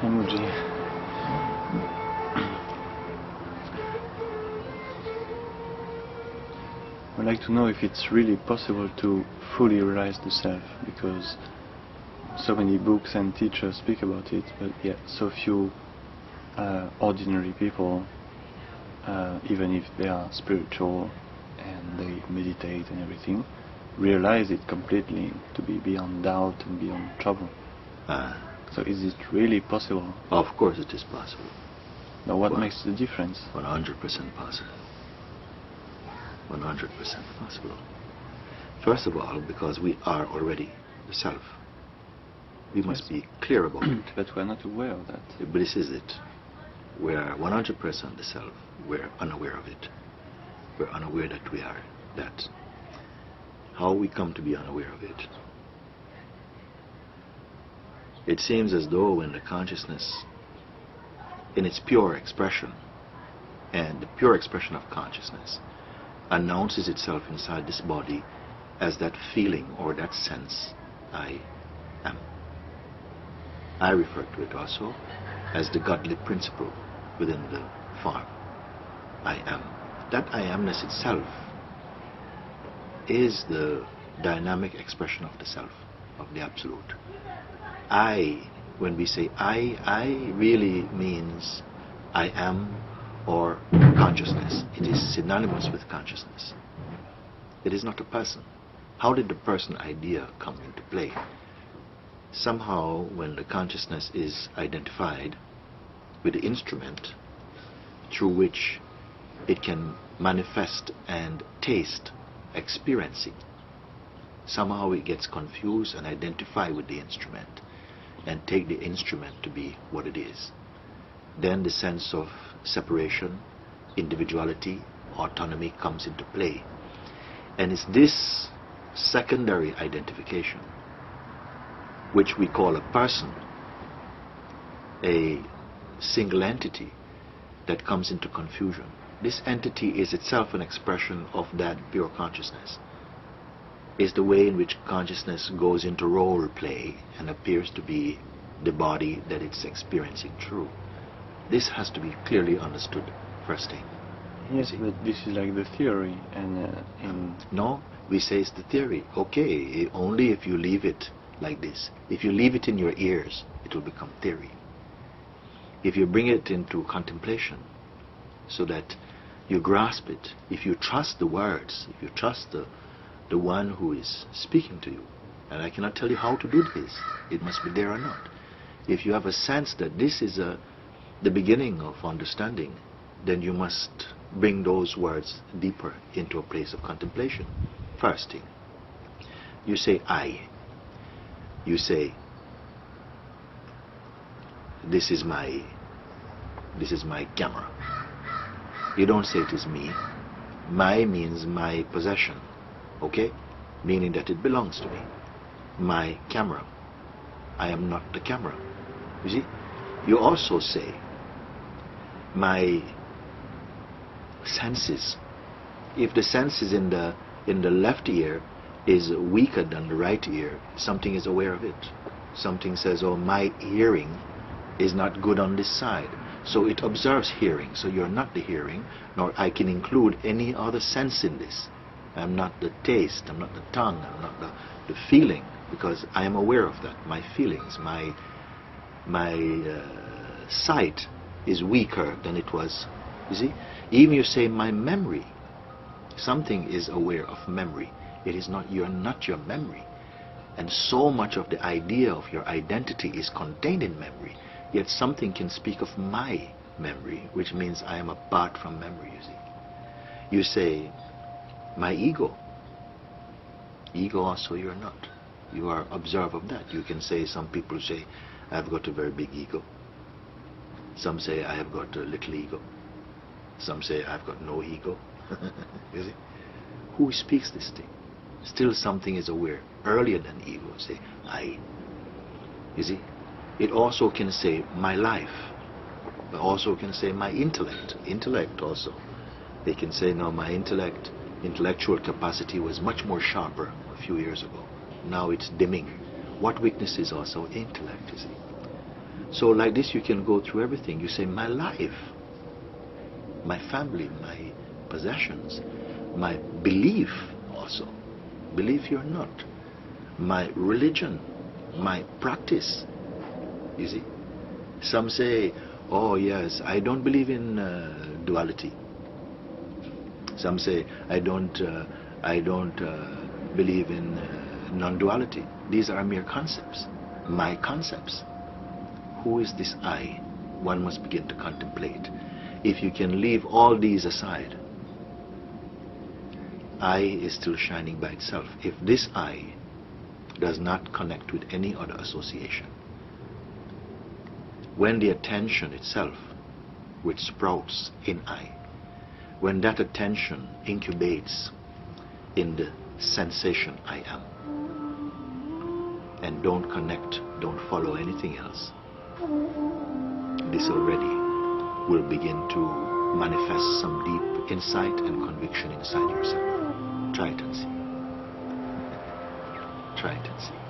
Hey, Mooji. I'd like to know if it's really possible to fully realize the self, because so many books and teachers speak about it, but yet so few ordinary people, even if they are spiritual and they meditate and everything, realize it completely, to be beyond doubt and beyond trouble. So is it really possible? Of course it is possible. Now what makes the difference? 100% possible. 100% possible. First of all, because we are already the self. We must be clear about it. But we're not aware of that. But this is it. We're 100% the self. We're unaware of it. We're unaware that we are that. How we come to be unaware of it? It seems as though when the consciousness, in its pure expression, and the pure expression of consciousness, announces itself inside this body as that feeling or that sense, I am. I refer to it also as the godly principle within the form. I am. That I amness itself is the dynamic expression of the self, of the absolute. I, when we say I really means I am or consciousness. It is synonymous with consciousness. It is not a person. How did the person idea come into play? Somehow when the consciousness is identified with the instrument through which it can manifest and taste experiencing, somehow it gets confused and identified with the instrument and take the instrument to be what it is. Then the sense of separation, individuality, autonomy comes into play. And it's this secondary identification, which we call a person, a single entity, that comes into confusion. This entity is itself an expression of that pure consciousness. Is the way in which consciousness goes into role play and appears to be the body that it's experiencing through. This has to be clearly understood, first thing. Yes, but this is like the theory, and No, we say it's the theory. Okay, only if you leave it like this. If you leave it in your ears, it will become theory. If you bring it into contemplation, so that you grasp it, if you trust the words, if you trust the one who is speaking to you, and I cannot tell you how to do this, it must be there or not. If you have a sense that this is the beginning of understanding, then you must bring those words deeper into a place of contemplation. First thing, you say I. You say, this is my camera. You don't say it is me. My means my possession, okay? Meaning that it belongs to me. My camera. I am not the camera. You see? You also say, my senses. If the senses in the left ear is weaker than the right ear, something is aware of it. Something says, oh, my hearing is not good on this side. So it observes hearing. So you're not the hearing, nor I can include any other sense in this. I'm not the taste, I'm not the tongue, I'm not the feeling, because I am aware of that. My feelings, my sight is weaker than it was. You see? Even you say my memory. Something is aware of memory. It is not, you're not your memory. And so much of the idea of your identity is contained in memory. Yet something can speak of my memory, which means I am apart from memory, you see. You say, my ego. Ego also you're not. You are observed of that. You can say, some people say, I've got a very big ego. Some say, I have got a little ego. Some say, I've got no ego. You see? Who speaks this thing? Still something is aware. Earlier than ego, say, I. You see? It also can say, my life. But also can say, my intellect. Intellect also. They can say, no, my intellectual capacity was much more sharper few years ago. Now it's dimming. What witnesses also intellect, you see. So like this you can go through everything. You say, my life, my family, my possessions, my belief also, belief you're not, my religion, my practice. You see, some say, oh yes, I don't believe in duality. Some say, I don't believe in non-duality. These are mere concepts, my concepts. Who is this I? One must begin to contemplate. If you can leave all these aside, I is still shining by itself. If this I does not connect with any other association, when the attention itself, which sprouts in I, when that attention incubates in the sensation I am, and don't connect, don't follow anything else, this already will begin to manifest some deep insight and conviction inside yourself. Try it and see. Try it and see.